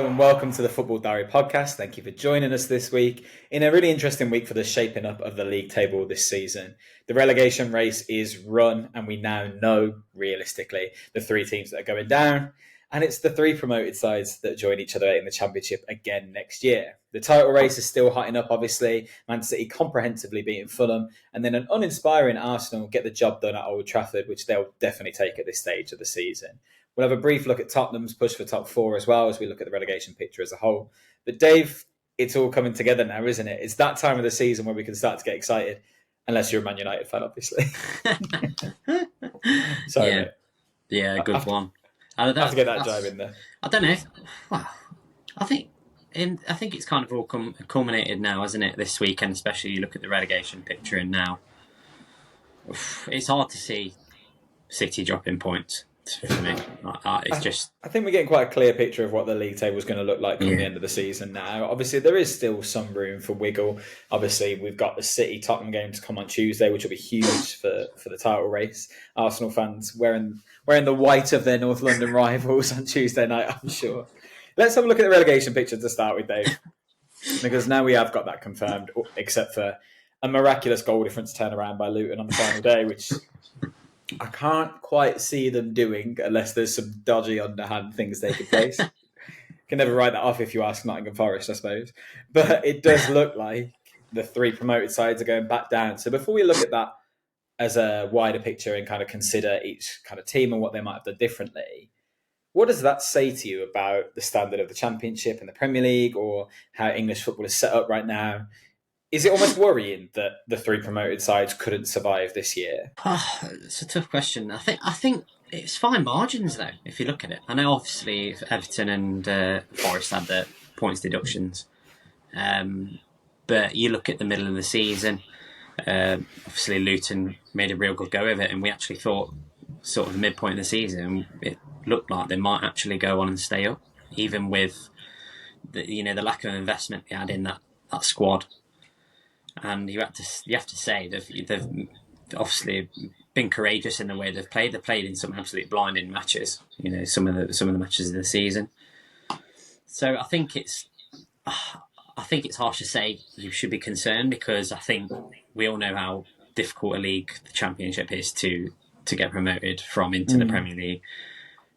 Hello and welcome to the Football Diary podcast. Thank you for joining us this week in a really interesting week for the shaping up of the league table this season. The relegation race is run and we now know, realistically, the three teams that are going down. And it's the three promoted sides that join each other in the Championship again next year. The title race is still hotting up, obviously. Man City comprehensively beating Fulham, and then an uninspiring Arsenal get the job done at Old Trafford, which they'll definitely take at this stage of the season. We'll have a brief look at Tottenham's push for top four as well as we look at the relegation picture as a whole. But Dave, it's all coming together now, isn't it? It's that time of the season where we can start to get excited, unless you're a Man United fan, obviously. Sorry, yeah, mate. Yeah, good one. I have to get that jibe in there. I don't know. Well, I think it's kind of all culminated now, hasn't it? This weekend, especially you look at the relegation picture, and now it's hard to see City dropping points for me. I think we're getting quite a clear picture of what the league table is going to look like come the end of the season now. Obviously, there is still some room for wiggle. Obviously, we've got the City-Tottenham game to come on Tuesday, which will be huge for the title race. Arsenal fans wearing the white of their North London rivals on Tuesday night, I'm sure. Let's have a look at the relegation picture to start with, Dave. Because now we have got that confirmed, except for a miraculous goal difference turnaround by Luton on the final day, which I can't quite see them doing unless there's some dodgy underhand things taking place. Can never write that off if you ask Nottingham Forest, I suppose. But it does look like the three promoted sides are going back down. So before we look at that as a wider picture and kind of consider each kind of team and what they might have done differently, what does that say to you about the standard of the Championship and the Premier League, or how English football is set up right now? Is it almost worrying that the three promoted sides couldn't survive this year? It's a tough question. I think it's fine margins though, if you look at it. I know obviously Everton and Forest had the points deductions, but you look at the middle of the season. Obviously Luton made a real good go of it, and we actually thought sort of the midpoint of the season it looked like they might actually go on and stay up, even with the lack of investment they had in that squad. And you have to say they've obviously been courageous in the way they've played. They've played in some absolutely blinding matches. Some of the matches of the season. So I think it's harsh to say you should be concerned, because I think we all know how difficult a league the Championship is to get promoted from into the Premier League.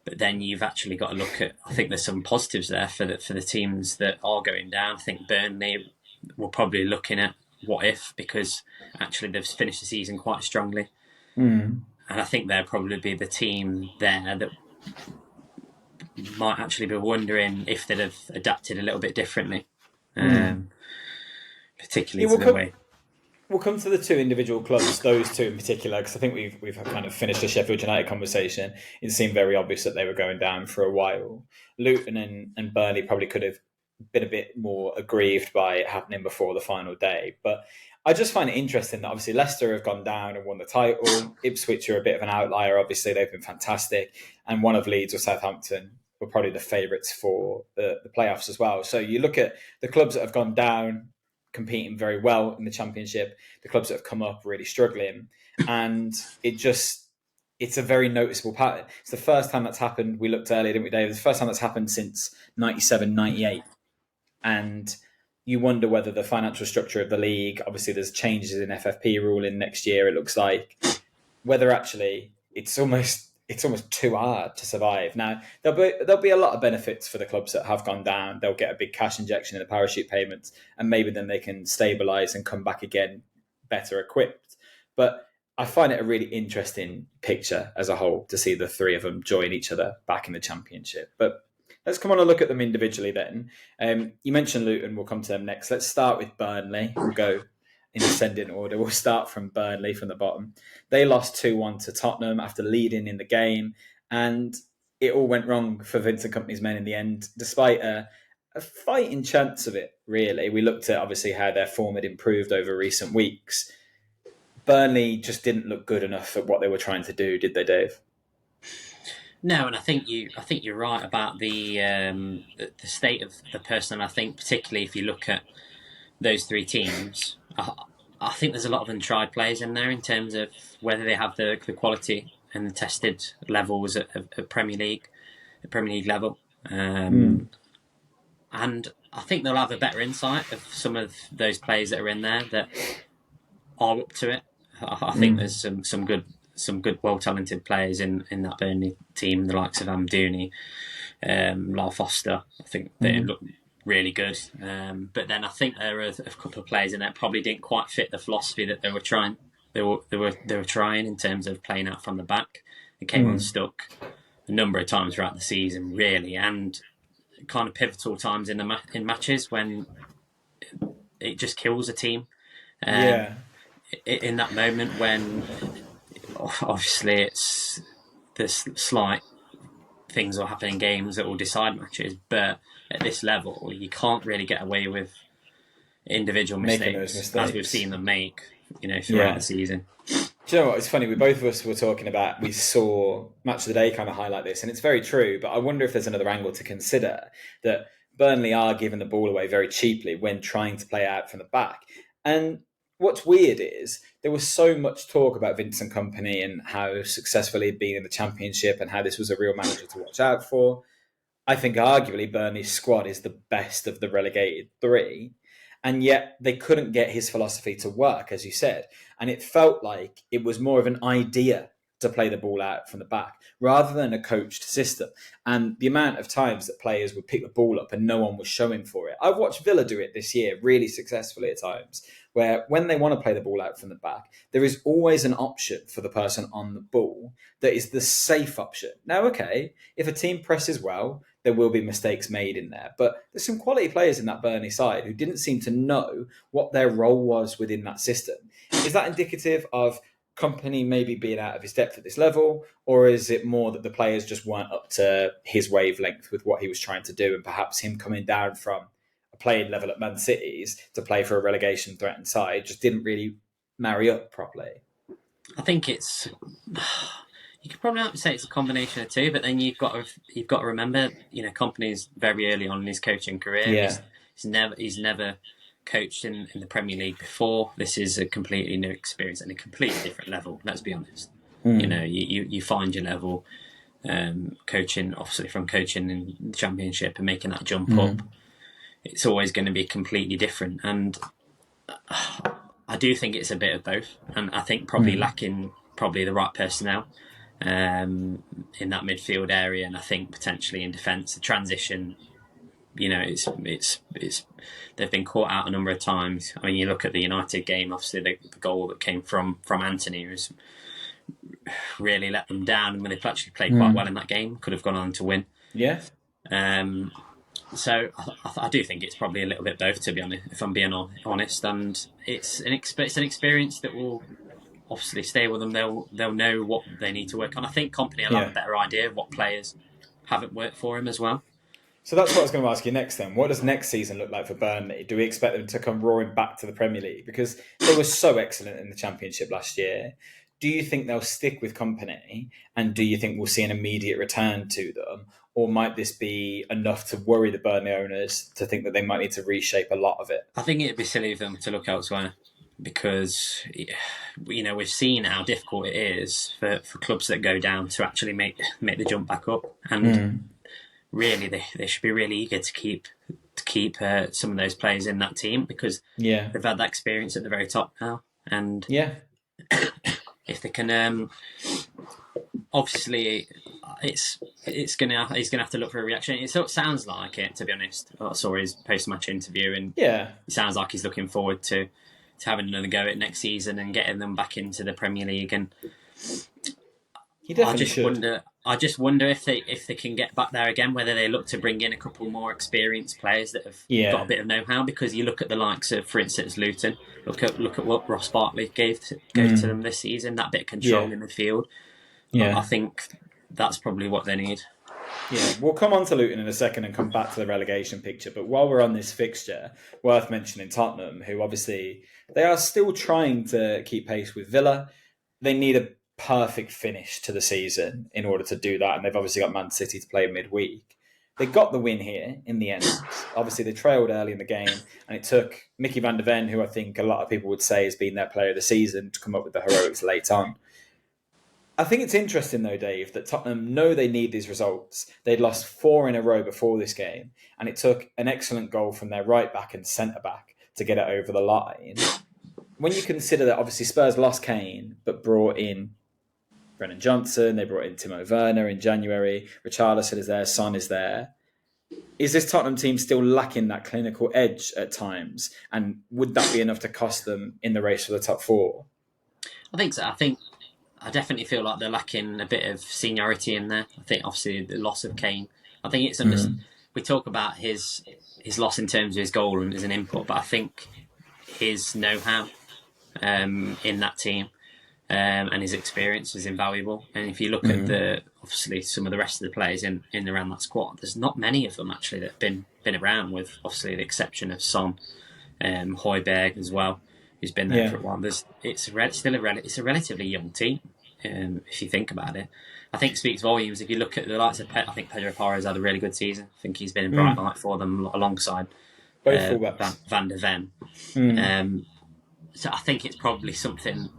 But then you've actually got to look at. I think there's some positives there for the teams that are going down. I think Burnley will probably looking at what if, because actually they've finished the season quite strongly. And I think they'll probably be the team there that might actually be wondering if they'd have adapted a little bit differently, particularly to the way. We'll come to the two individual clubs, those two in particular, because I think we've kind of finished the Sheffield United conversation. It seemed very obvious that they were going down for a while. Luton and Burnley probably could have been a bit more aggrieved by it happening before the final day. But I just find it interesting that obviously Leicester have gone down and won the title. Ipswich are a bit of an outlier. Obviously, they've been fantastic. And one of Leeds or Southampton were probably the favourites for the playoffs as well. So you look at the clubs that have gone down, competing very well in the Championship, the clubs that have come up really struggling. And it's a very noticeable pattern. It's the first time that's happened. We looked earlier, didn't we, Dave? It's the first time that's happened since 97, 98. And you wonder whether the financial structure of the league, obviously there's changes in FFP ruling next year, it looks like, whether actually it's almost too hard to survive. Now, there'll be a lot of benefits for the clubs that have gone down. They'll get a big cash injection in the parachute payments, and maybe then they can stabilise and come back again better equipped. But I find it a really interesting picture as a whole to see the three of them join each other back in the Championship. But let's come on and look at them individually then. You mentioned Luton. We'll come to them next. Let's start with Burnley. We'll go in ascending order. We'll start from Burnley from the bottom. They lost 2-1 to Tottenham after leading in the game, and it all went wrong for Vincent Kompany's men in the end, despite a fighting chance of it, really. We looked at, obviously, how their form had improved over recent weeks. Burnley just didn't look good enough at what they were trying to do, did they, Dave? No, and I think you're right about the state of the person. I think particularly if you look at those three teams, I think there's a lot of untried players in there in terms of whether they have the quality and the tested levels at Premier League level. And I think they'll have a better insight of some of those players that are in there that are up to it. I think there's some good, well-talented players in that Burnley team, the likes of Amdouni, Lyle Foster. I think they look really good. But then I think there are a couple of players in there that probably didn't quite fit the philosophy that they were trying. They were trying in terms of playing out from the back. They came unstuck a number of times throughout the season, really, and kind of pivotal times in matches when it just kills a team. In that moment when obviously it's there's slight things will happen in games that will decide matches, but at this level you can't really get away with individual mistakes as we've seen them make, throughout the season. Do you know what? It's funny. Both of us were talking about, we saw Match of the Day kind of highlight this, and it's very true. But I wonder if there's another angle to consider, that Burnley are giving the ball away very cheaply when trying to play out from the back. And what's weird is there was so much talk about Vincent Kompany and how successful he'd been in the Championship and how this was a real manager to watch out for. I think arguably Burnley's squad is the best of the relegated three. And yet they couldn't get his philosophy to work, as you said. And it felt like it was more of an idea to play the ball out from the back rather than a coached system. And the amount of times that players would pick the ball up and no one was showing for it. I've watched Villa do it this year really successfully at times, where when they want to play the ball out from the back, there is always an option for the person on the ball that is the safe option. Now, okay, if a team presses well, there will be mistakes made in there. But there's some quality players in that Burnley side who didn't seem to know what their role was within that system. Is that indicative of Kompany maybe being out of his depth at this level, or is it more that the players just weren't up to his wavelength with what he was trying to do, and perhaps him coming down from a playing level at Man City's to play for a relegation threatened side just didn't really marry up properly? I think it's... You could probably say it's a combination of two, but then you've got to remember, Kompany's very early on in his coaching career. Yeah. He's never coached in the Premier League before. This is a completely new experience and a completely different level. Let's be honest. You find your level, coaching in the Championship and making that jump up. It's always going to be completely different, and I do think it's a bit of both. And I think probably lacking the right personnel in that midfield area, and I think potentially in defence, the transition. It's they've been caught out a number of times. I mean, you look at the United game. Obviously, the goal that came from Anthony was really let them down, and when they've actually played quite well in that game, could have gone on to win. Yeah. So I do think it's probably a little bit both, to be honest, if I'm being honest. And it's an experience that will obviously stay with them. They'll know what they need to work on. I think Kompany will have a better idea of what players haven't worked for him as well. So that's what I was going to ask you next then. What does next season look like for Burnley? Do we expect them to come roaring back to the Premier League? Because they were so excellent in the Championship last year. Do you think they'll stick with Kompany? And do you think we'll see an immediate return to them? Or might this be enough to worry the Burnley owners to think that they might need to reshape a lot of it? I think it'd be silly of them to look elsewhere, because we've seen how difficult it is for clubs that go down to actually make the jump back up. And really, they should be really eager to keep some of those players in that team, because they've had that experience at the very top now. And if they can, obviously, he's gonna have to look for a reaction. It sounds like it, to be honest. I saw his post-match interview, and it sounds like he's looking forward to having another go at next season and getting them back into the Premier League. And he definitely should. I just wonder if they can get back there again, whether they look to bring in a couple more experienced players that have got a bit of know-how. Because you look at the likes of, for instance, Luton. Look at what Ross Barkley gave to them this season. That bit of control in the field. I think that's probably what they need. Yeah, we'll come on to Luton in a second and come back to the relegation picture. But while we're on this fixture, worth mentioning Tottenham, who obviously they are still trying to keep pace with Villa. They need a perfect finish to the season in order to do that, and they've obviously got Man City to play midweek. They got the win here in the end. Obviously, they trailed early in the game, and it took Mickey van der Ven, who I think a lot of people would say has been their player of the season, to come up with the heroics late on. I think it's interesting though, Dave, that Tottenham know they need these results. They'd lost 4 in a row before this game, and it took an excellent goal from their right back and centre back to get it over the line. When you consider that obviously Spurs lost Kane, but brought in Brennan Johnson, they brought in Timo Werner in January, Richarlison is there, Son is there. Is this Tottenham team still lacking that clinical edge at times? And would that be enough to cost them in the race for the top 4? I think so. I definitely feel like they're lacking a bit of seniority in there. I think obviously the loss of Kane. I think it's we talk about his loss in terms of his goal and as an input, but I think his know-how in that team and his experience is invaluable. And if you look at obviously some of the rest of the players in around that squad, there's not many of them actually that have been around, with obviously the exception of Son, Højbjerg as well, who's been there for a while. It's a relatively young team, if you think about it. I think it speaks volumes if you look at the likes of I think Pedro Porro's had a really good season. I think he's been in bright light for them alongside Van der Ven. So I think it's probably something.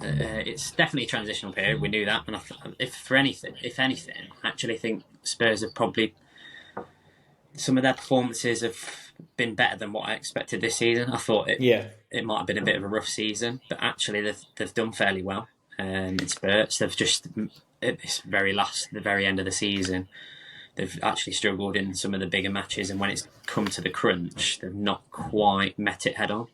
It's definitely a transitional period. We knew that, and if anything, I actually think Spurs have probably, some of their performances have been better than what I expected this season. I thought it might have been a bit of a rough season, but actually they've done fairly well in spurts. They've just at the very end of the season, they've actually struggled in some of the bigger matches, and when it's come to the crunch, they've not quite met it head on.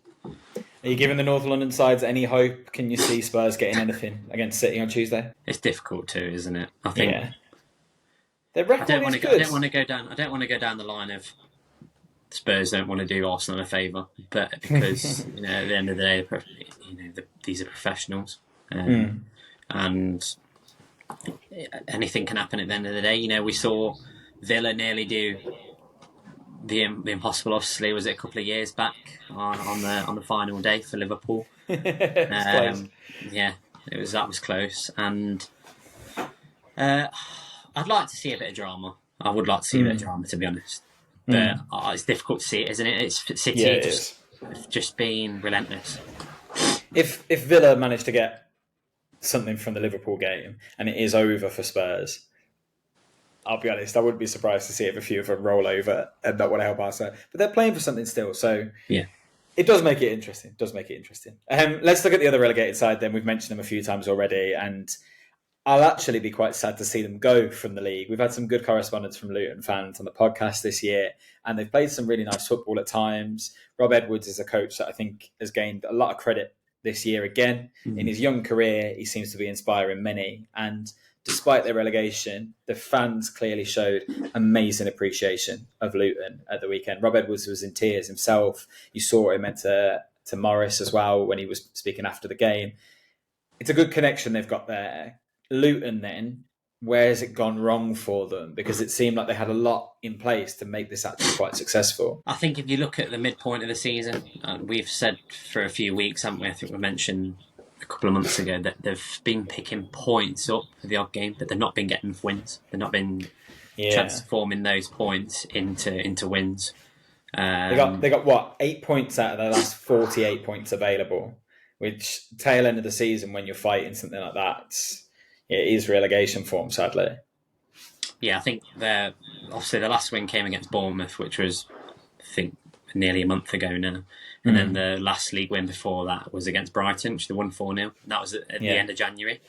Are you giving the North London sides any hope? Can you see Spurs getting anything against City on Tuesday? It's difficult too, isn't it? I think. Yeah. Their record is good. I don't want to go down the line of Spurs don't want to do Arsenal a favour, but because at the end of the day, these are professionals, and anything can happen at the end of the day. We saw Villa nearly do the impossible. Obviously, was it a couple of years back on the final day for Liverpool? Yeah, that was close, and I'd like to see a bit of drama. I would like to see a bit of drama, to be honest. But it's difficult to see it, isn't it? It's City just being relentless. If Villa managed to get something from the Liverpool game and it is over for Spurs, I'll be honest, I wouldn't be surprised to see if a few of them roll over and not want to help Arsenal. But they're playing for something still, so it does make it interesting. Let's look at the other relegated side then. We've mentioned them a few times already, and I'll actually be quite sad to see them go from the league. We've had some good correspondence from Luton fans on the podcast this year, and they've played some really nice football at times. Rob Edwards is a coach that I think has gained a lot of credit this year again. In his young career, he seems to be inspiring many, and despite their relegation, the fans clearly showed amazing appreciation of Luton at the weekend. Rob Edwards was in tears himself. You saw him to Morris as well when he was speaking after the game. It's a good connection they've got there. Luton then, where has it gone wrong for them? Because it seemed like they had a lot in place to make this actually quite successful. I think if you look at the midpoint of the season, we've said for a few weeks, haven't we? I think we mentioned a couple of months ago that they've been picking points up for the odd game, but they've not been getting wins. They've not been transforming those points into wins. They got what, 8 points out of their last 48 points available, which tail end of the season when you're fighting something like that, it is relegation form, sadly. Yeah, I think obviously the last win came against Bournemouth, which was, I think, nearly a month ago now. And then the last league win before that was against Brighton, which they won 4-0. And that was at the end of January.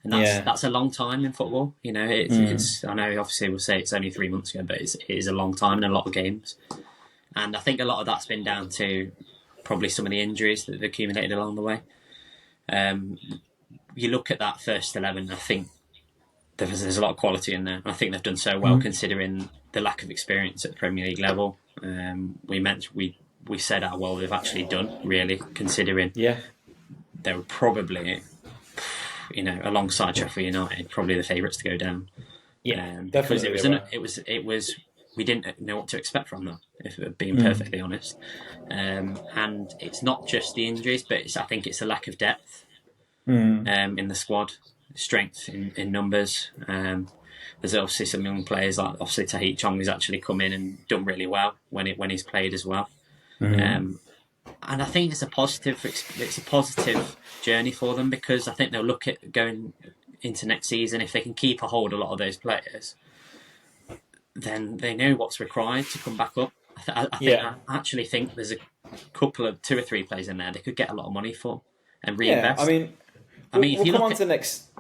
And that's a long time in football. It's I know obviously we'll say it's only 3 months ago, but it is a long time in a lot of games. And I think a lot of that's been down to probably some of the injuries that have accumulated along the way. You look at that first 11, I think there's a lot of quality in there. I think they've done so well considering the lack of experience at the Premier League level. We said how well they've actually done, really, considering they were probably, alongside Sheffield United, probably the favourites to go down. Yeah, because definitely. it was we didn't know what to expect from them, if being perfectly honest. And it's not just the injuries, but I think it's a lack of depth in the squad, strength in numbers. There's obviously some young players like obviously Tahith Chong who's actually come in and done really well when he's played as well. And I think it's a positive journey for them, because I think they'll look at going into next season, if they can keep a hold of a lot of those players, then they know what's required to come back up. I actually think there's a couple of 2 or 3 players in there they could get a lot of money for and Yeah, I reinvest. mean, If we'll you come look on at to next.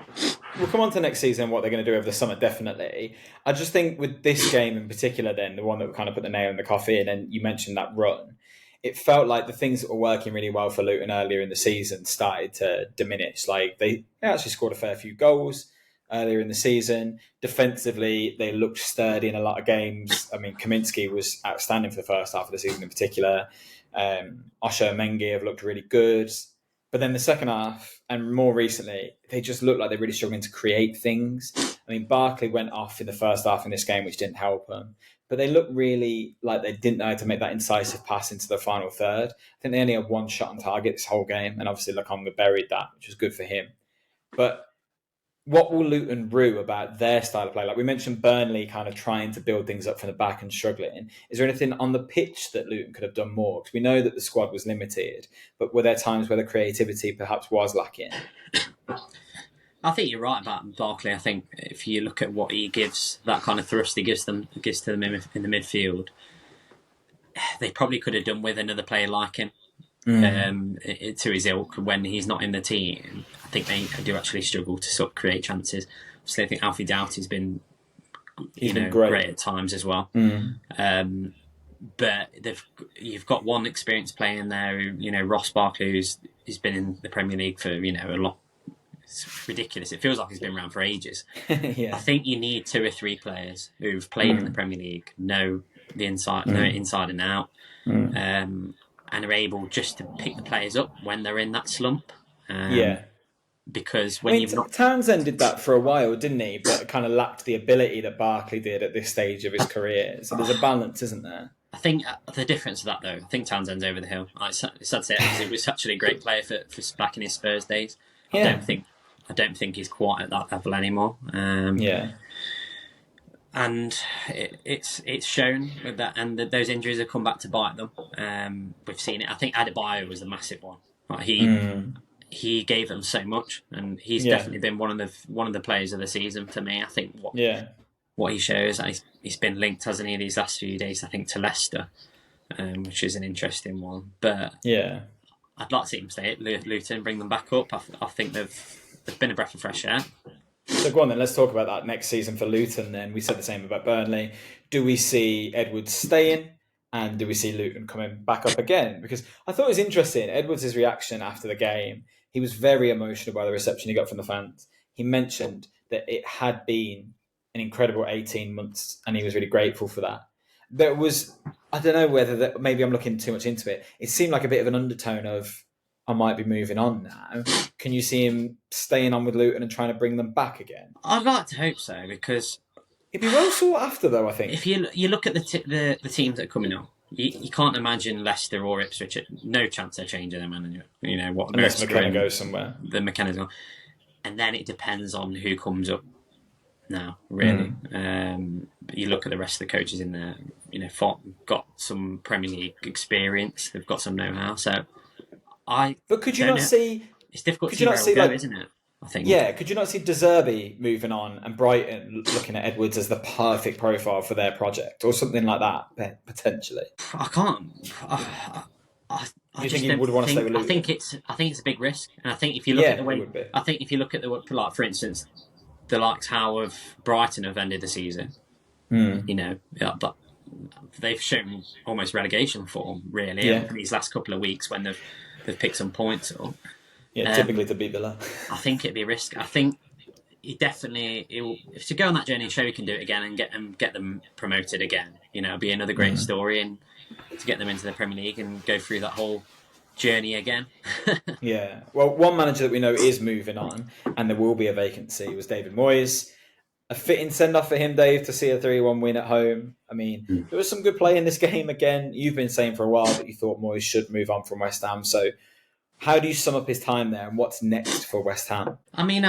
We'll come on to next season and what they're going to do over the summer, definitely. I just think with this game in particular, then the one that kind of put the nail in the coffin, and you mentioned that run, it felt like the things that were working really well for Luton earlier in the season started to diminish. Like they actually scored a fair few goals earlier in the season. Defensively, they looked sturdy in a lot of games. I mean, Kaminsky was outstanding for the first half of the season in particular. Osher and Mengi have looked really good. But then the second half, and more recently, they just looked like they're really struggling to create things. I mean, Barkley went off in the first half in this game, which didn't help them. But they looked really like they didn't know how to make that incisive pass into the final third. I think they only had one shot on target this whole game, and obviously Lakonga buried that, which was good for him. But what will Luton brew about their style of play? Like we mentioned, Burnley kind of trying to build things up from the back and struggling. Is there anything on the pitch that Luton could have done more? Because we know that the squad was limited, but were there times where the creativity perhaps was lacking? I think you're right about Barkley. I think if you look at what he gives, that kind of thrust he gives to them in the midfield, they probably could have done with another player like him. To his ilk when he's not in the team. I think they do actually struggle to sort of create chances. Obviously, I think Alfie Doughty's been great at times as well. But you've got one experienced player in there, Ross Barkley, who's been in the Premier League for a lot. It's ridiculous. It feels like he's been around for ages. Yeah. I think you need 2 or 3 players who've played in the Premier League, know the inside, know it inside and out. And are able just to pick the players up when they're in that slump. Because when Townsend did that for a while, didn't he? But kind of lacked the ability that Barkley did at this stage of his career. So there's a balance, isn't there? I think the difference of that, though, I think Townsend's over the hill. It's sad to say it because it was actually a great player for back in his Spurs days. I don't think he's quite at that level anymore. And it's shown with that, and those injuries have come back to bite them. We've seen it. I think Adebayo was a massive one. Like he gave them so much, and he's definitely been one of the players of the season for me. I think what he shows, he's been linked, hasn't he, these last few days? I think to Leicester, which is an interesting one. But I'd like to see him stay at Luton, bring them back up. I think they've been a breath of fresh air. So go on then, let's talk about that next season for Luton then. We said the same about Burnley. Do we see Edwards staying? And do we see Luton coming back up again? Because I thought it was interesting, Edwards' reaction after the game. He was very emotional by the reception he got from the fans. He mentioned that it had been an incredible 18 months and he was really grateful for that. There was, I don't know whether maybe I'm looking too much into it. It seemed like a bit of an undertone of, I might be moving on now. Can you see him staying on with Luton and trying to bring them back again? I'd like to hope so, because it'd be well sought after, though, I think. If you look at the teams that are coming up, you can't imagine Leicester or Ipswich. No chance they're changing their manager. Unless McKenna goes somewhere. The McKenna's gone. And then it depends on who comes up now, really. You look at the rest of the coaches in there, got some Premier League experience. They've got some know-how. So But could you not see... It's difficult to see where it'll go, isn't it? I think. Yeah, could you not see De Zerbi moving on and Brighton looking at Edwards as the perfect profile for their project or something like that, potentially? I can't. You think he would want to stay with Luton? I think it's a big risk, and I think if you look at the way, like for instance, the likes how of Brighton have ended the season. But they've shown almost relegation form really in these last couple of weeks when they've picked some points up. Typically to beat Villa. I think it'd be a risk. I think if to go on that journey and show he can do it again and get them promoted again, it'd be another great story, and to get them into the Premier League and go through that whole journey again. Well, one manager that we know is moving on, and there will be a vacancy, was David Moyes. A fitting send-off for him, Dave, to see a 3-1 win at home. I mean, there was some good play in this game again. You've been saying for a while that you thought Moyes should move on from West Ham, so how do you sum up his time there, and what's next for West Ham? I mean,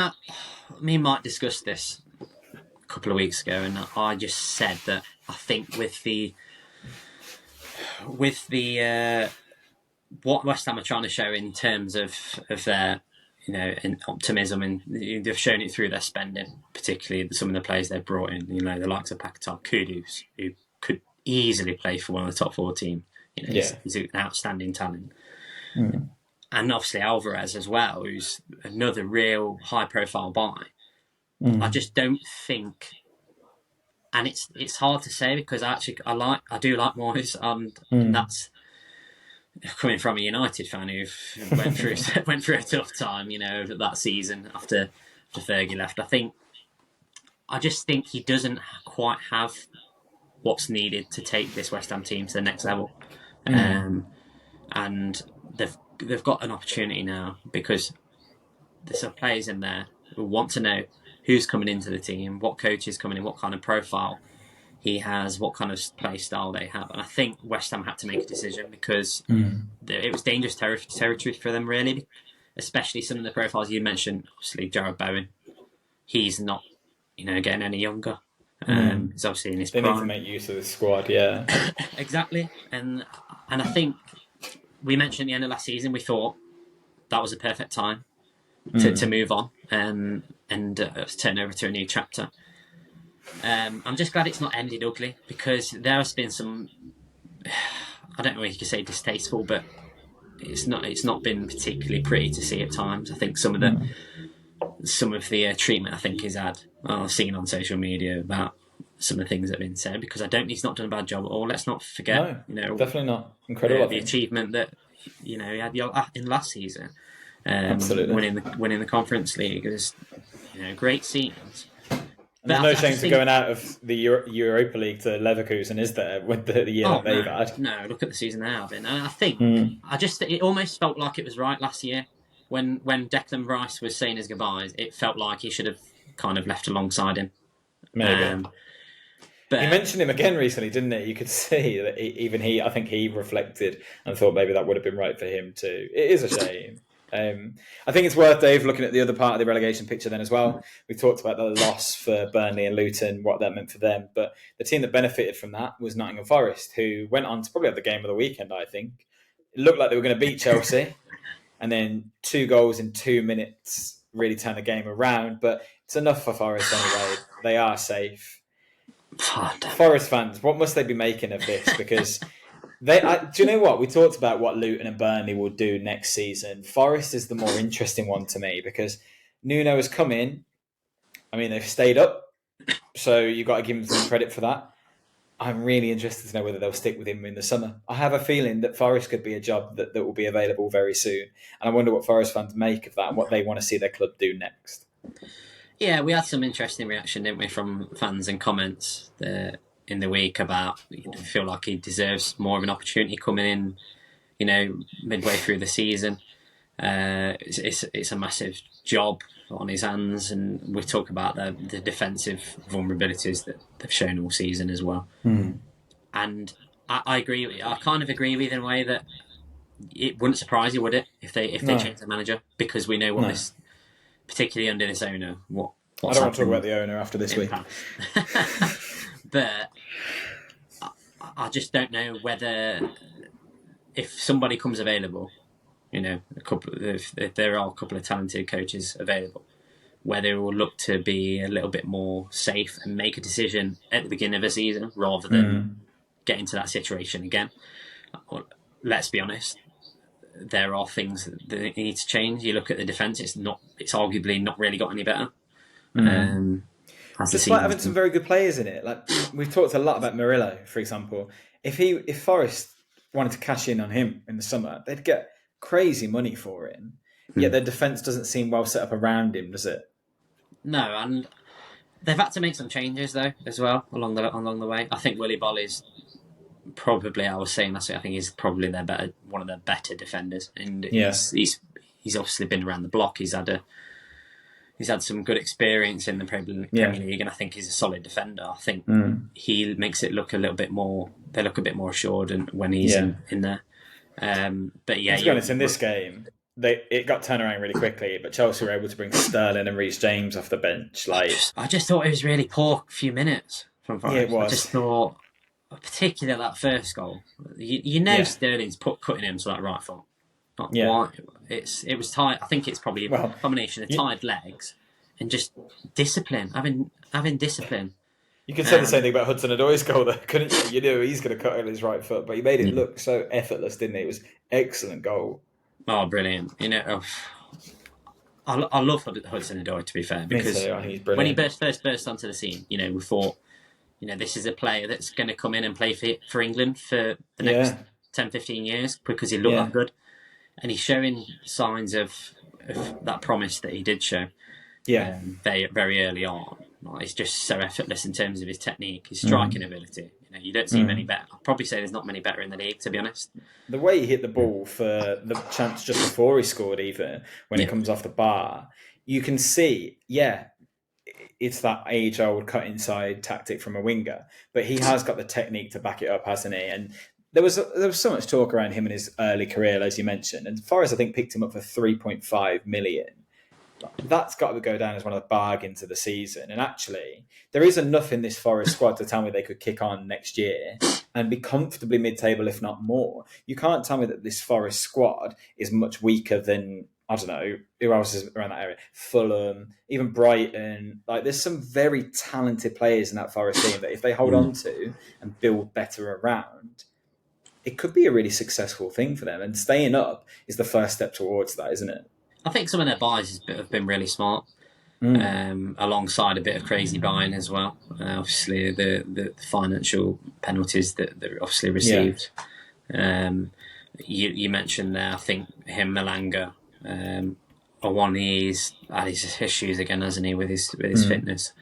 me and Mike discussed this a couple of weeks ago, and I just said that I think with the what West Ham are trying to show in terms of their and optimism, and they've shown it through their spending, particularly some of the players they've brought in. The likes of Paquetá, Kudus, who could easily play for one of the top 4 teams. He's an outstanding talent. Mm. And obviously Alvarez as well, who's another real high-profile buy. I just don't think, and it's hard to say because I do like Moyes, and that's coming from a United fan who went through a tough time, that season after Fergie left. I just think he doesn't quite have what's needed to take this West Ham team to the next level, and they've got an opportunity now because there's some players in there who want to know who's coming into the team, what coach is coming in, what kind of profile he has, what kind of play style they have. And I think West Ham had to make a decision because it was dangerous territory for them, really, especially some of the profiles you mentioned. Obviously, Jared Bowen, he's not getting any younger. He's obviously in his prime. They need to make use of the squad, yeah. Exactly. And I think we mentioned at the end of last season, we thought that was a perfect time to move on and turn over to a new chapter. I'm just glad it's not ended ugly because there has been some, I don't know if you could say distasteful, but it's not been particularly pretty to see at times. I think some of the treatment I think I've seen on social media about some of the things that have been said, because I don't think he's not done a bad job at all. Let's not forget, definitely not. Incredible. The achievement that he had in last season, absolutely winning the Conference League. It was great scenes. There's no shame to going out of the Europa League to Leverkusen, is there, with the year that they've had? No, look at the season they have been. And I think it almost felt like it was right last year when Declan Rice was saying his goodbyes. It felt like he should have kind of left alongside him. Maybe. But he mentioned him again recently, didn't he? You could see that I think he reflected and thought maybe that would have been right for him too. It is a shame. I think it's worth, Dave, looking at the other part of the relegation picture then as well. We talked about the loss for Burnley and Luton, what that meant for them, but the team that benefited from that was Nottingham Forest, who went on to probably have the game of the weekend, I think. It looked like they were going to beat Chelsea, and then 2 goals in 2 minutes really turned the game around, but it's enough for Forest anyway. They are safe. Forest fans, what must they be making of this? Because do you know what? We talked about what Luton and Burnley will do next season. Forest is the more interesting one to me because Nuno has come in. I mean, they've stayed up, so you've got to give them some credit for that. I'm really interested to know whether they'll stick with him in the summer. I have a feeling that Forest could be a job that will be available very soon. And I wonder what Forest fans make of that and what they want to see their club do next. Yeah, we had some interesting reaction, didn't we, from fans and comments in the week about feel like he deserves more of an opportunity coming in, midway through the season. It's a massive job on his hands, and we talk about the defensive vulnerabilities that they've shown all season as well. And I agree. I kind of agree with in a way that it wouldn't surprise you, would it, if they change the manager, because we know what this, particularly under this owner, I don't want to talk about the owner after this week. But I just don't know whether, if somebody comes available, if there are a couple of talented coaches available, whether it will look to be a little bit more safe and make a decision at the beginning of a season rather than get into that situation again. Let's be honest, there are things that need to change. You look at the defence; it's arguably not really got any better. Despite having some very good players in it, like we've talked a lot about Murillo, for example. If Forest wanted to cash in on him in the summer, they'd get crazy money for him. Yet their defence doesn't seem well set up around him, does it? No, and they've had to make some changes though as well along the way. I think Willy Boll is probably, I was saying last week, I think he's probably one of their better defenders, and he's obviously been around the block. He's had some good experience in the Premier League, and I think he's a solid defender. I think he makes it look a little bit more. They look a bit more assured, and when he's in there. But yeah, to be honest, in this game, it got turned around really quickly. But Chelsea were able to bring Sterling and Reece James off the bench. I just thought it was really poor few minutes from Forest. Yeah, it was. I just thought, particularly that first goal, Sterling's cutting him to that right foot, Yeah. Why? It was tight. I think it's probably a combination of tired legs and just discipline. Having discipline. You could say the same thing about Hudson-Odoi's goal, though, couldn't you? You knew he's going to cut on his right foot, but he made it look so effortless, didn't he? It was excellent goal. Oh, brilliant! I love Hudson-Odoi, to be fair, because I think he's when he brilliant. first burst onto the scene, we thought, this is a player that's going to come in and play for England for the next 10, 15 years because he looked that good. And he's showing signs of that promise that he did show very, very early on. He's just so effortless in terms of his technique, his striking ability. You don't see many better. I'd probably say there's not many better in the league, to be honest. The way he hit the ball for the chance just before he scored, even when it comes off the bar, you can see, it's that age-old cut inside tactic from a winger, but he has got the technique to back it up, hasn't he? And there was so much talk around him in his early career, as you mentioned, and Forest, I think, picked him up for 3.5 million. That's got to go down as one of the bargains of the season. And actually, there is enough in this Forest squad to tell me they could kick on next year and be comfortably mid-table, if not more. You can't tell me that this Forest squad is much weaker than, I don't know, who else is around that area? Fulham, even Brighton. There's some very talented players in that Forest team that if they hold on to and build better around, it could be a really successful thing for them. And staying up is the first step towards that, isn't it? I think some of their buys have been really smart, alongside a bit of crazy buying as well. Obviously, the financial penalties that they obviously received. You mentioned there, I think him, Malanga, Awoni's had his issues again, hasn't he, with his fitness.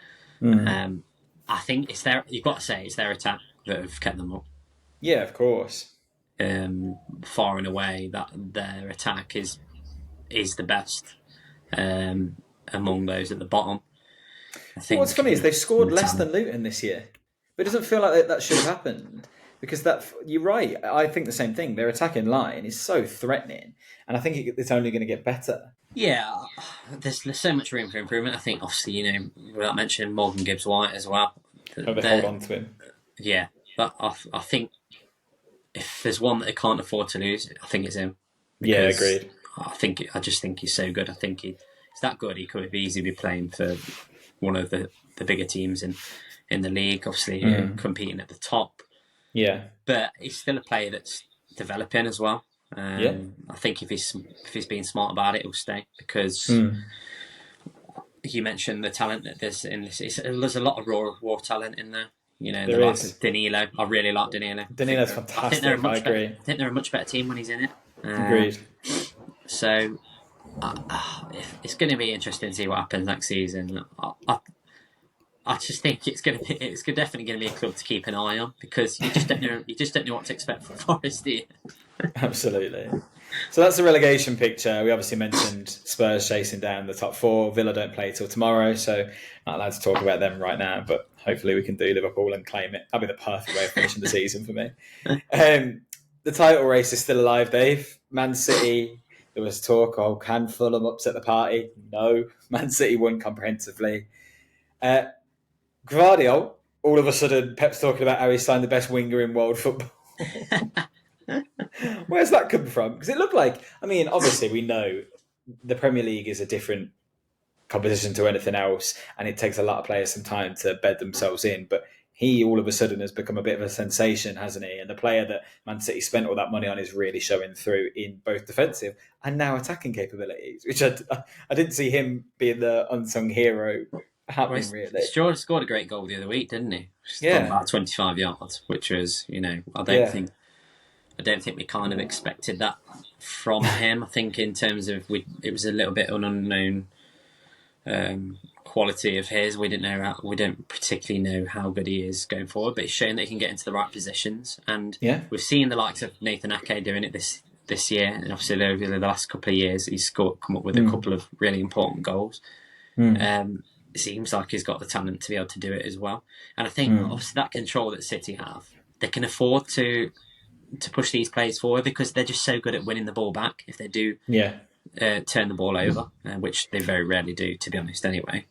I think you've got to say it's their attack that have kept them up. Yeah, of course. Far and away, that their attack is the best among those at the bottom. I think what's funny is they've scored less than Luton this year, but it doesn't feel like that should have happened because you're right. I think the same thing. Their attacking line is so threatening, and I think it's only going to get better. Yeah, there's so much room for improvement. I think, obviously, without mentioning Morgan Gibbs-White as well. They hold on to him. Yeah, but I think if there's one that they can't afford to lose, I think it's him. Yeah, agreed. I just think he's so good. I think he's that good. He could easily be playing for one of the bigger teams in the league. Obviously, competing at the top. Yeah, but he's still a player that's developing as well. I think if he's being smart about it, he'll stay because you mentioned the talent that there's in this. There's a lot of raw talent in there. The likes of Danilo. I really like Danilo. Danilo's fantastic. I agree. I think they're a much better team when he's in it. Agreed. So it's going to be interesting to see what happens next season. I just think it's definitely going to be a club to keep an eye on because you just don't know what to expect from Forest, do you? Absolutely. So that's the relegation picture. We obviously mentioned Spurs chasing down the top four. Villa don't play till tomorrow, so not allowed to talk about them right now. But hopefully we can do Liverpool and claim it. That'll be the perfect way of finishing the season for me. The title race is still alive, Dave. Man City. There was talk, can Fulham upset the party? No. Man City won comprehensively. Gvardiol, all of a sudden, Pep's talking about how he signed the best winger in world football. Where's that come from? Because it looked like, obviously we know the Premier League is a different competition to anything else, and it takes a lot of players some time to bed themselves in, but he all of a sudden has become a bit of a sensation, hasn't he? And the player that Man City spent all that money on is really showing through in both defensive and now attacking capabilities, which I didn't see him being the unsung hero happening, really. He scored a great goal the other week, didn't he? Yeah. From about 25 yards, which was, I don't think we kind of expected that from him. I think in terms of it was a little bit an unknown quality of his. We don't particularly know how good he is going forward, but he's shown that he can get into the right positions. And we've seen the likes of Nathan Ake doing it this year, and obviously over the last couple of years, he's come up with a couple of really important goals. It seems like he's got the talent to be able to do it as well. And I think obviously that control that City have, they can afford to push these players forward because they're just so good at winning the ball back if they do turn the ball over, which they very rarely do, to be honest, anyway.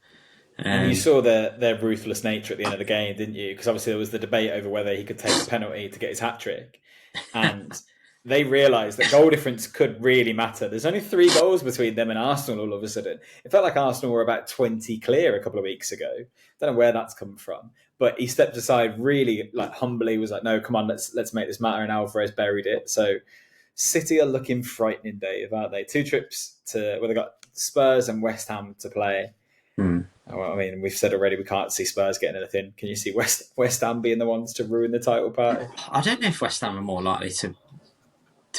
And you saw their ruthless nature at the end of the game, didn't you? Because obviously there was the debate over whether he could take a penalty to get his hat-trick. And they realised that goal difference could really matter. There's only 3 goals between them and Arsenal all of a sudden. It felt like Arsenal were about 20 clear a couple of weeks ago. Don't know where that's come from. But he stepped aside really like humbly, was like, no, come on, let's make this matter, and Alvarez buried it. So City are looking frightening, Dave, aren't they? 2 trips to they got Spurs and West Ham to play. Well, I mean, we've said already we can't see Spurs getting anything. Can you see West Ham being the ones to ruin the title party? I don't know if West Ham are more likely to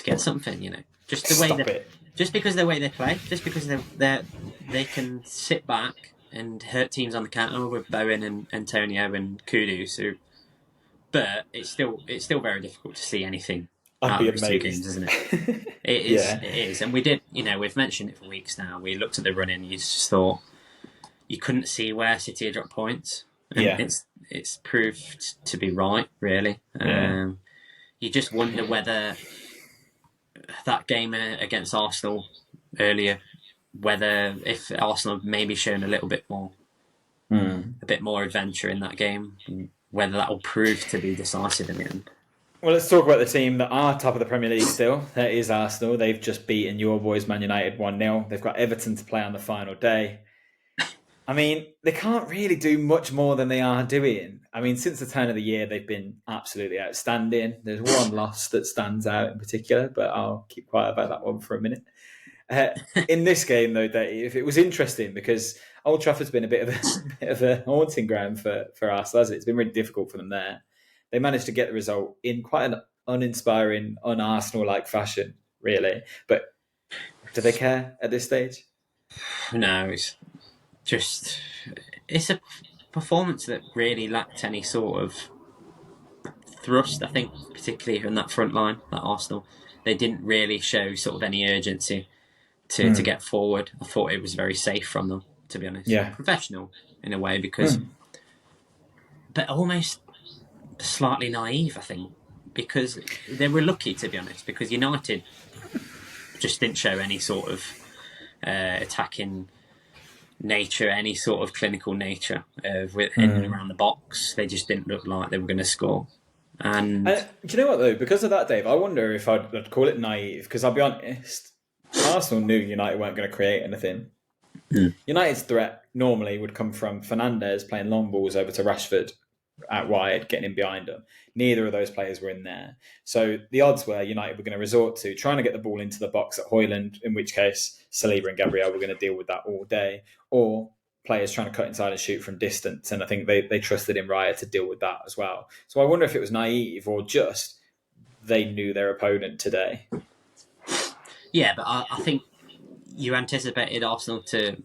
get something, just the way just because of the way they play, just because they can sit back and hurt teams on the counter with Bowen and Antonio and Kudus. But it's still very difficult to see anything out of those 2 games, isn't it? It is. Yeah. It is, and we did. We've mentioned it for weeks now. We looked at the run-in. You just thought you couldn't see where City had dropped points. And it's proved to be right, really. Yeah. You just wonder whether that game against Arsenal earlier, whether if Arsenal had maybe shown a little bit more, a bit more adventure in that game, whether that will prove to be decisive in the end. Well, let's talk about the team that are top of the Premier League still. That is Arsenal. They've just beaten your boys, Man United, 1-0. They've got Everton to play on the final day. I mean, they can't really do much more than they are doing. I mean, since the turn of the year, they've been absolutely outstanding. There's one loss that stands out in particular, but I'll keep quiet about that one for a minute. In this game, though, Dave, it was interesting because Old Trafford's been a bit of a haunting ground for Arsenal, hasn't it? It's been really difficult for them there. They managed to get the result in quite an uninspiring, un-Arsenal-like fashion, really. But do they care at this stage? No, it's a performance that really lacked any sort of thrust, I think, particularly in that front line, that Arsenal. They didn't really show sort of any urgency to get forward. I thought it was very safe from them, to be honest. Yeah. Professional, in a way, because... But almost slightly naive, I think, because they were lucky, to be honest, because United just didn't show any sort of attacking nature, any sort of clinical nature in and around the box. They just didn't look like they were going to score. And do you know what, though? Because of that, Dave, I wonder if I'd call it naive, because I'll be honest, Arsenal knew United weren't going to create anything. United's threat normally would come from Fernandes playing long balls over to Rashford out wide, getting in behind them. Neither of those players were in there. So the odds were United were going to resort to trying to get the ball into the box at Højlund, in which case Saliba and Gabriel were going to deal with that all day, or players trying to cut inside and shoot from distance. And I think they trusted in Raya to deal with that as well. So I wonder if it was naive or just they knew their opponent today. Yeah, but I think you anticipated Arsenal to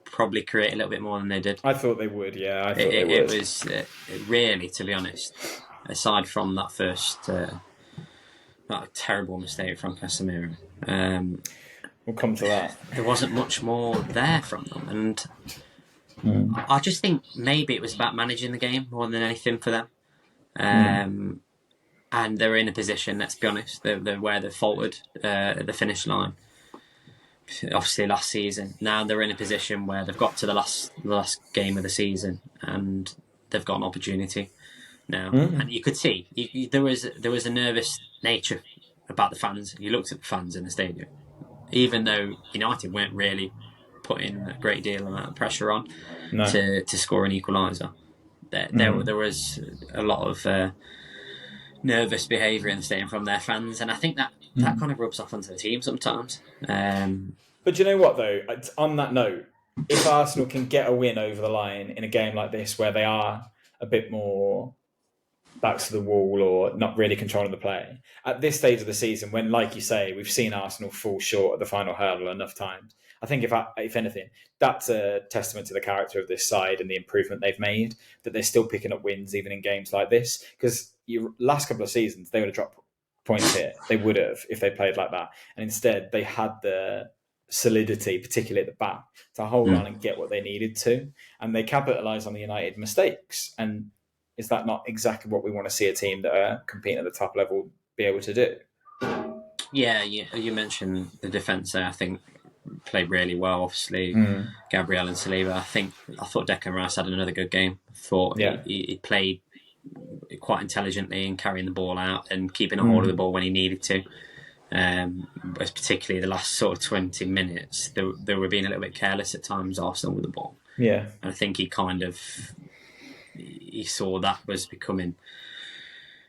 probably create a little bit more than they did. I thought they would, yeah. I thought they would. It was really, to be honest, aside from that first that terrible mistake from Casemiro. We'll come to that. There wasn't much more there from them, and I just think maybe it was about managing the game more than anything for them. And they're in a position, let's be honest, they're where they faltered at the finish line. Obviously last season. Now they're in a position where they've got to the last game of the season and they've got an opportunity now. And you could see there was a nervous nature about the fans. You looked at the fans in the stadium, even though United weren't really putting a great deal amount of pressure on to score an equaliser. There was a lot of nervous behaviour in the stadium from their fans, and I think that kind of rubs off onto the team sometimes. But do you know what, though? On that note, if Arsenal can get a win over the line in a game like this where they are a bit more backs to the wall or not really controlling the play, at this stage of the season, when, like you say, we've seen Arsenal fall short at the final hurdle enough times, I think if anything, that's a testament to the character of this side and the improvement they've made, that they're still picking up wins even in games like this. Because last couple of seasons, they would have dropped points here. They would have if they played like that. And instead, they had the solidity, particularly at the back, to hold on and get what they needed to. And they capitalised on the United mistakes. And is that not exactly what we want to see a team that are competing at the top level be able to do? Yeah, you mentioned the defence there, I think, played really well, obviously. Gabriel and Saliba. I thought Declan Rice had another good game. I thought he played quite intelligently and carrying the ball out and keeping a hold of the ball when he needed to. particularly the last sort of 20 minutes, they were being a little bit careless at times, Arsenal, with the ball. Yeah. And I think he saw that was becoming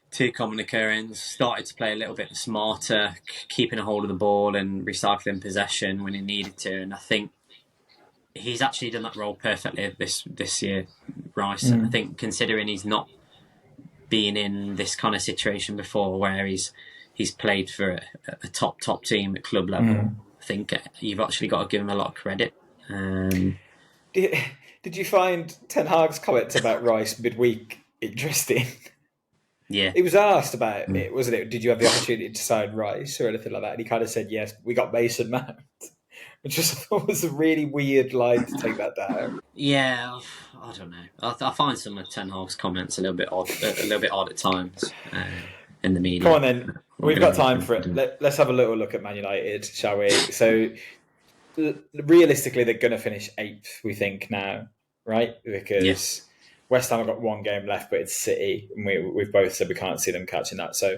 too common occurrence, started to play a little bit smarter, keeping a hold of the ball and recycling possession when he needed to. And I think he's actually done that role perfectly this year, Rice. I think considering he's not been in this kind of situation before where he's played for a top team at club level, I think you've actually got to give him a lot of credit. Did you find Ten Hag's comments about Rice midweek interesting? Yeah. He was asked about it, wasn't it? Did you have the opportunity to sign Rice or anything like that? And he kind of said, yes, we got Mason Mount, which I thought was a really weird line to take that down. Yeah, I don't know. I find some of Ten Hag's comments a little bit odd at times in the media. Come on then, we've got time for it. Let's have a little look at Man United, shall we? So realistically, they're going to finish 8th, we think now, right? Because West Ham have got one game left, but it's City, and we've both said we can't see them catching that. So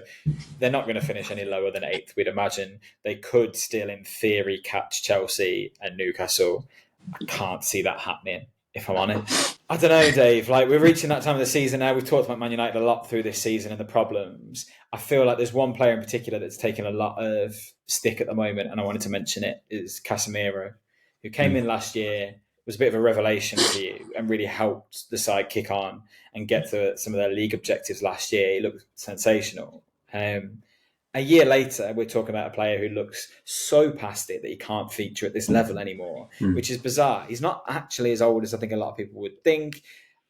they're not going to finish any lower than 8th. We'd imagine they could still, in theory, catch Chelsea and Newcastle. I can't see that happening, if I'm honest. I don't know, Dave. Like, we're reaching that time of the season now. We've talked about Man United a lot through this season and the problems. I feel like there's one player in particular that's taken a lot of stick at the moment, and I wanted to mention it, is Casemiro, who came in last year, was a bit of a revelation for you and really helped the side kick on and get to some of their league objectives last year. He looked sensational. A year later, we're talking about a player who looks so past it that he can't feature at this level anymore, which is bizarre. He's not actually as old as I think a lot of people would think.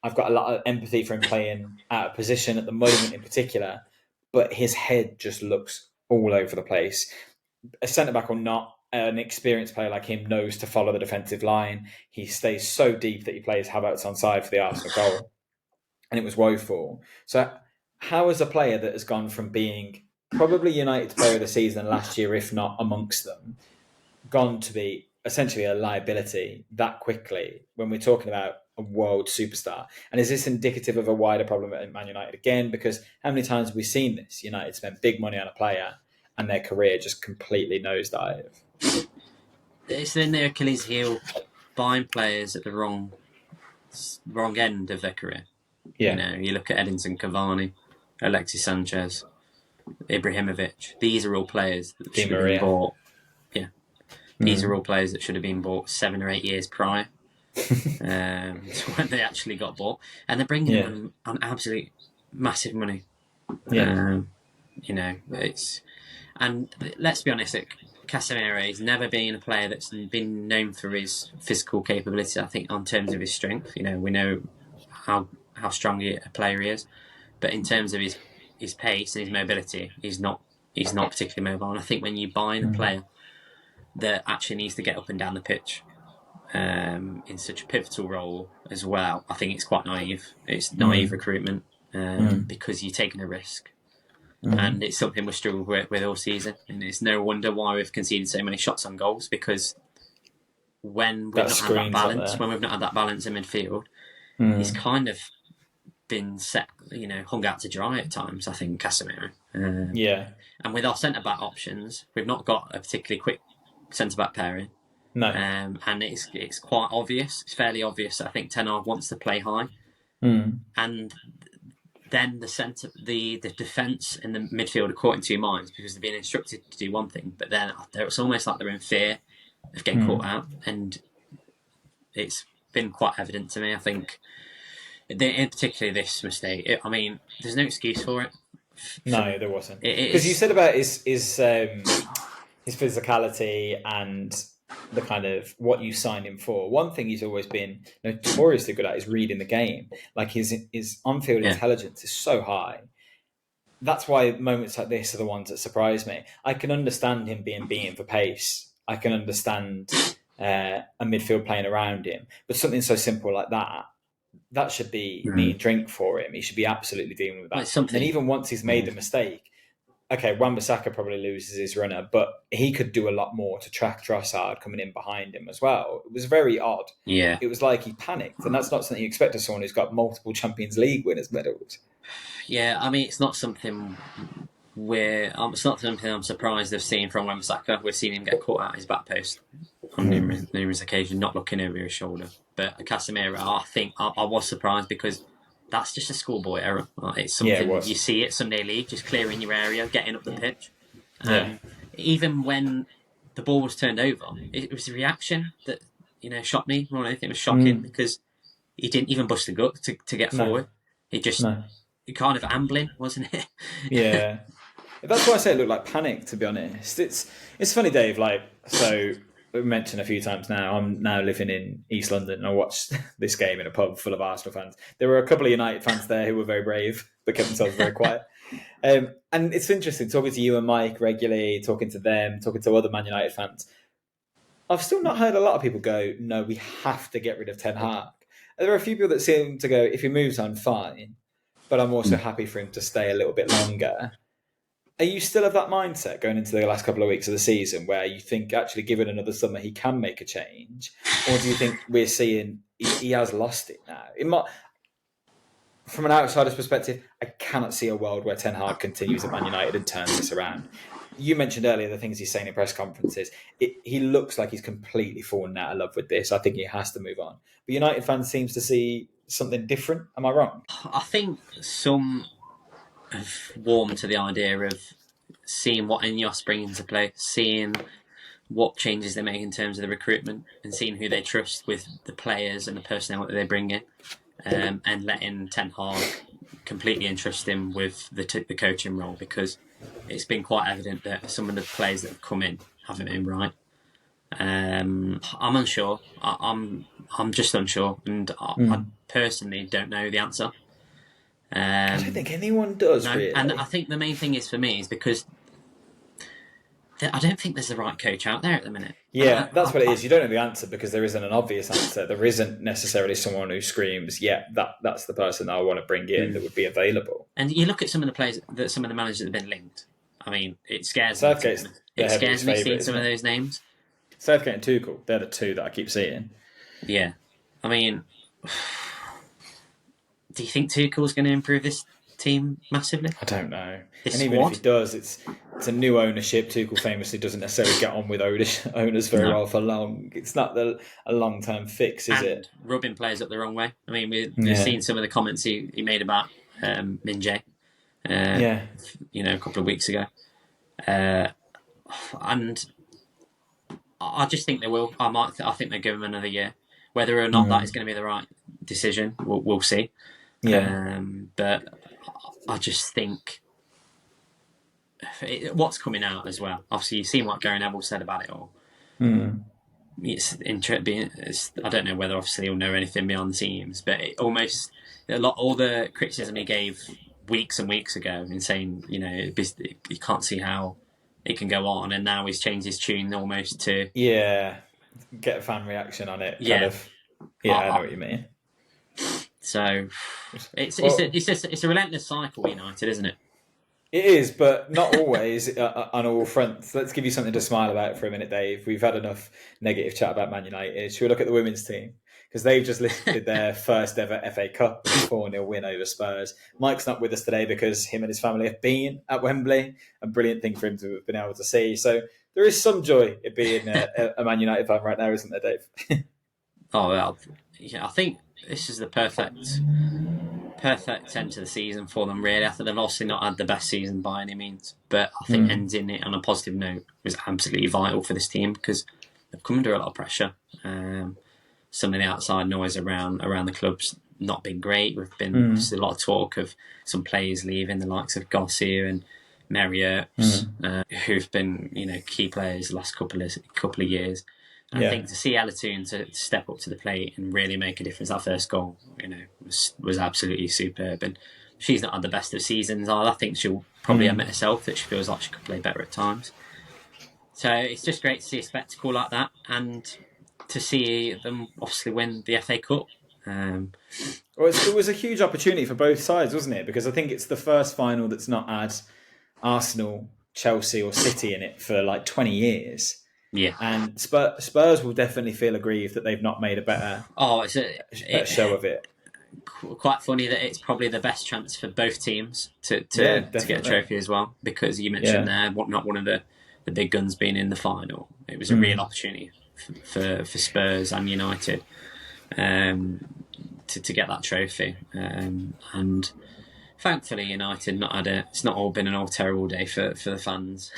I've got a lot of empathy for him playing out of position at the moment in particular, but his head just looks all over the place. A centre-back or not, an experienced player like him knows to follow the defensive line. He stays so deep that he plays Havertz onside for the Arsenal goal. And it was woeful. So how is a player that has gone from being probably United's player of the season last year, if not amongst them, gone to be essentially a liability that quickly when we're talking about a world superstar? And is this indicative of a wider problem at Man United again? Because how many times have we seen this? United spent big money on a player and their career just completely nosedive. It's in their Achilles heel, buying players at the wrong end of their career. Yeah. You know, you look at Edinson Cavani, Alexis Sanchez, Ibrahimovic. These are all players that should have been bought. Yeah, these are all players that should have been bought 7 or 8 years prior to when they actually got bought, and they're bringing them on absolute massive money. Yeah, you know, and let's be honest, Casemiro has never been a player that's been known for his physical capability. I think on terms of his strength, you know, we know how strong a player he is, but in terms of his pace and his mobility, he's not particularly mobile. And I think when you buy a player that actually needs to get up and down the pitch in such a pivotal role as well, I think it's quite naive. It's naive recruitment because you're taking a risk. And it's something we've struggled with all season. And it's no wonder why we've conceded so many shots on goals, because when we've not had that balance in midfield, he's kind of been hung out to dry at times, I think, Casemiro. And with our centre-back options, we've not got a particularly quick centre-back pairing. No. And it's quite obvious. It's fairly obvious. I think Ten Hag wants to play high. And then the defence and the midfield are caught in two minds because they're being instructed to do one thing, but then it's almost like they're in fear of getting caught out. And it's been quite evident to me, I think, in particularly this mistake. There's no excuse for it. No, there wasn't. Because you said about his physicality and the kind of what you signed him for. One thing he's always been notoriously good at is reading the game. Like his on-field intelligence is so high. That's why moments like this are the ones that surprise me. I can understand him being beaten for pace. I can understand a midfield playing around him. But something so simple like that should be meat and drink for him. He should be absolutely dealing with that. And even once he's made the mistake, okay, Wan-Bissaka probably loses his runner, but he could do a lot more to track Trossard coming in behind him as well. It was very odd. Yeah. It was like he panicked, and that's not something you expect of someone who's got multiple Champions League winners' medals. Yeah, it's not something It's not something I'm surprised of seeing from Wan-Bissaka. We've seen him get caught out his back post on numerous occasions, not looking over his shoulder. But Casemiro, I think I was surprised because that's just a schoolboy error. It's something you see at Sunday League, just clearing your area, getting up the pitch. Even when the ball was turned over, it was a reaction that shocked me more than anything. It was shocking because he didn't even bust the gut to get forward. He just kind of ambling, wasn't it? Yeah. That's why I say it looked like panic, to be honest. It's funny, Dave, so we mentioned a few times now, I'm now living in East London and I watched this game in a pub full of Arsenal fans. There were a couple of United fans there who were very brave, but kept themselves very quiet. And it's interesting talking to you and Mike regularly, talking to them, talking to other Man United fans. I've still not heard a lot of people go, no, we have to get rid of Ten Hag. There are a few people that seem to go, if he moves on, fine. But I'm also happy for him to stay a little bit longer. Are you still of that mindset going into the last couple of weeks of the season where you think actually given another summer he can make a change? Or do you think we're seeing he has lost it now? From an outsider's perspective, I cannot see a world where Ten Hag continues at Man United and turns this around. You mentioned earlier the things he's saying in press conferences. He looks like he's completely fallen out of love with this. I think he has to move on. But United fans seems to see something different. Am I wrong? I think some have warmed to the idea of seeing what Ineos bring into play, seeing what changes they make in terms of the recruitment, and seeing who they trust with the players and the personnel that they bring in, and letting Ten Hag completely entrust him with the coaching role, because it's been quite evident that some of the players that have come in haven't been right. I'm unsure. I'm just unsure, and I personally don't know the answer. I don't think anyone does, really. And I think the main thing is for me is because I don't think there's the right coach out there at the minute. Yeah, that's what it is. You don't know the answer because there isn't an obvious answer. There isn't necessarily someone who screams, yeah, that's the person that I want to bring in that would be available. And you look at some of the players, some of the managers that have been linked. I mean, it scares Southgate's me. It scares me seeing some of those names. Southgate and Tuchel, they're the two that I keep seeing. Yeah. I mean, do you think Tuchel's going to improve this team massively? I don't know. And even if he does, it's a new ownership. Tuchel famously doesn't necessarily get on with owners very well for long. It's not a long-term fix, is it? Rubbing players up the wrong way. I mean, we've seen some of the comments he made about Min Jae, a couple of weeks ago. And I just think they will. I think they'll give him another year. Whether or not that is going to be the right decision, we'll see. Yeah. But I just think what's coming out as well. Obviously, you've seen what Gary Neville said about it all. It's interesting. I don't know whether obviously he'll know anything beyond the scenes, but all the criticism he gave weeks and weeks ago, in saying you can't see how it can go on, and now he's changed his tune almost to get a fan reaction on it. I know what you mean. So it's a relentless cycle, United, isn't it? It is, but not always on all fronts. Let's give you something to smile about for a minute, Dave. We've had enough negative chat about Man United. Should we look at the women's team? Because they've just lifted their first ever FA Cup 4-0 win over Spurs. Mike's not with us today because him and his family have been at Wembley. A brilliant thing for him to have been able to see. So there is some joy in being a Man United fan right now, isn't there, Dave? I think this is the perfect end to the season for them, really. I think they've obviously not had the best season by any means, but I think ending it on a positive note was absolutely vital for this team because they've come under a lot of pressure. Some of the outside noise around the club's not been great. We've been a lot of talk of some players leaving, the likes of Garcia and Marriott, who've been key players the last couple of years. I think to see Alatoon to step up to the plate and really make a difference, that first goal, was absolutely superb. And she's not had the best of seasons. I think she'll probably admit herself that she feels like she could play better at times. So it's just great to see a spectacle like that and to see them obviously win the FA Cup. Well, it was a huge opportunity for both sides, wasn't it? Because I think it's the first final that's not had Arsenal, Chelsea or City in it for like 20 years. Yeah, and Spurs will definitely feel aggrieved that they've not made a better show of it. quite funny that it's probably the best chance for both teams to get a trophy as well, because you mentioned there not one of the big guns being in the final. It was a real opportunity for Spurs and United to get that trophy, and thankfully United it's not all been an all terrible day for the fans.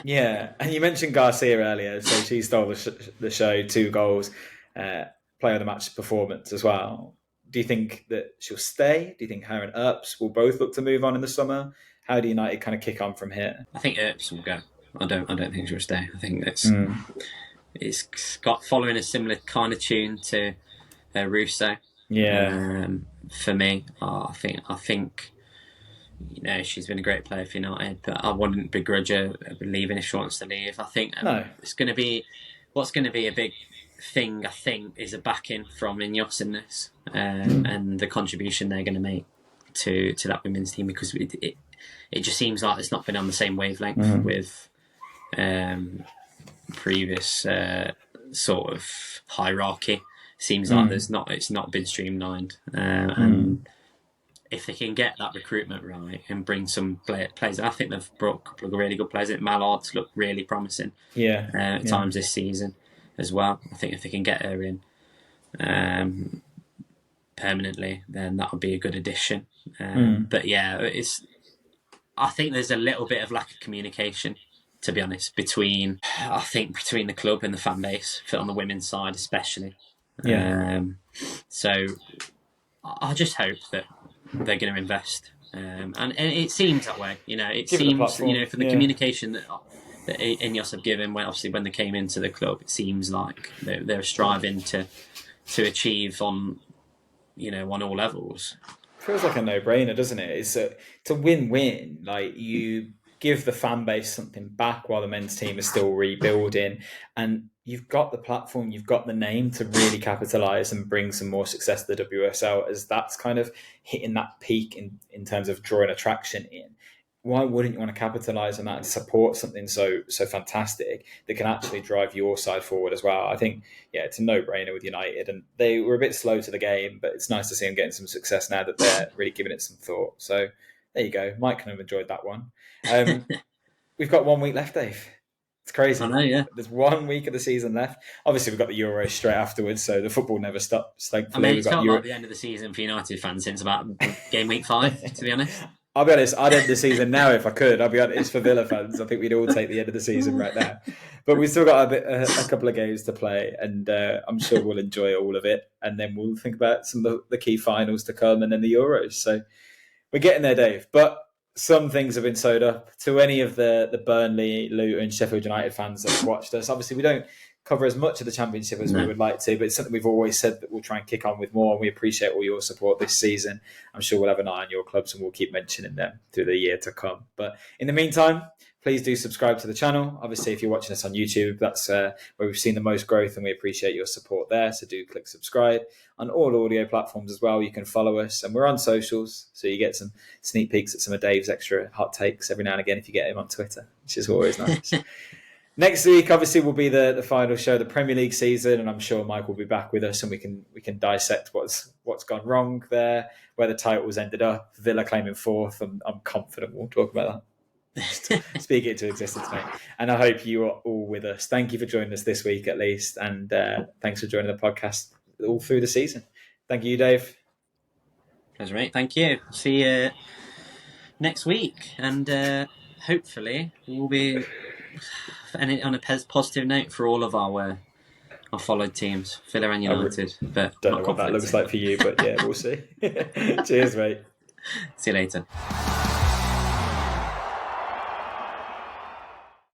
Yeah, and you mentioned Garcia earlier, so she stole the show, 2 goals, player of the match performance as well. Do you think that she'll stay? Do you think her and Earps will both look to move on in the summer? How do United kind of kick on from here? I think Earps will go. I don't think she'll stay. I think it's got following a similar kind of tune to Russo. Yeah. For me, I think she's been a great player for United, but I wouldn't begrudge her leaving if she wants to leave. I think it's going to be what's going to be a big thing. I think is a backing from Ineos in this, and the contribution they're going to make to that women's team, because it just seems like it's not been on the same wavelength with previous sort of hierarchy. Seems like it's not been streamlined, and if they can get that recruitment right and bring some players, I think they've brought a couple of really good players. Mallard's looked really promising at times this season as well. I think if they can get her in permanently, then that would be a good addition. But I think there's a little bit of lack of communication, to be honest, between the club and the fan base, on the women's side especially. So I just hope that they're going to invest, and it seems that way. It seems for the communication that Ineos have given when they came into the club, it seems like they're striving to achieve on all levels. Feels like a no-brainer, doesn't it? It's a win-win. Like, you give the fan base something back while the men's team is still rebuilding, and you've got the platform, you've got the name to really capitalise and bring some more success to the WSL, as that's kind of hitting that peak in terms of drawing attraction in. Why wouldn't you want to capitalise on that and support something so fantastic that can actually drive your side forward as well? I think, it's a no-brainer with United, and they were a bit slow to the game, but it's nice to see them getting some success now that they're really giving it some thought. So there you go. Mike kind of enjoyed that one. We've got 1 week left, Dave. It's crazy. I know, yeah. There's 1 week of the season left. Obviously, we've got the Euros straight afterwards, so the football never stops. Thankfully, it's felt like the end of the season for United fans since about game week 5, to be honest. I'll be honest, I'd end the season now if I could. I'll be honest, for Villa fans, I think we'd all take the end of the season right now. But we've still got a couple of games to play, and I'm sure we'll enjoy all of it. And then we'll think about some of the key finals to come, and then the Euros. So we're getting there, Dave. But some things have been sewed up. To any of the Burnley, Luton, Sheffield United fans that have watched us, obviously we don't cover as much of the Championship as we would like to, but it's something we've always said that we'll try and kick on with more, and we appreciate all your support this season. I'm sure we'll have an eye on your clubs, and we'll keep mentioning them through the year to come. But in the meantime, please do subscribe to the channel. Obviously, if you're watching us on YouTube, that's where we've seen the most growth, and we appreciate your support there. So do click subscribe. On all audio platforms as well, you can follow us, and we're on socials, so you get some sneak peeks at some of Dave's extra hot takes every now and again if you get him on Twitter, which is always nice. Next week, obviously, will be the final show of the Premier League season, and I'm sure Mike will be back with us, and we can dissect what's gone wrong there, where the titles ended up. Villa claiming 4th. I'm confident we'll talk about that. Speak it into existence, mate. And I hope you are all with us. Thank you for joining us this week, at least, and thanks for joining the podcast all through the season. Thank you, Dave. Pleasure, mate. Thank you. See you next week, and hopefully we'll be on a positive note for all of our followed teams, Villa and United. But don't know what that looks like for you, but yeah, we'll see. Cheers, mate. See you later.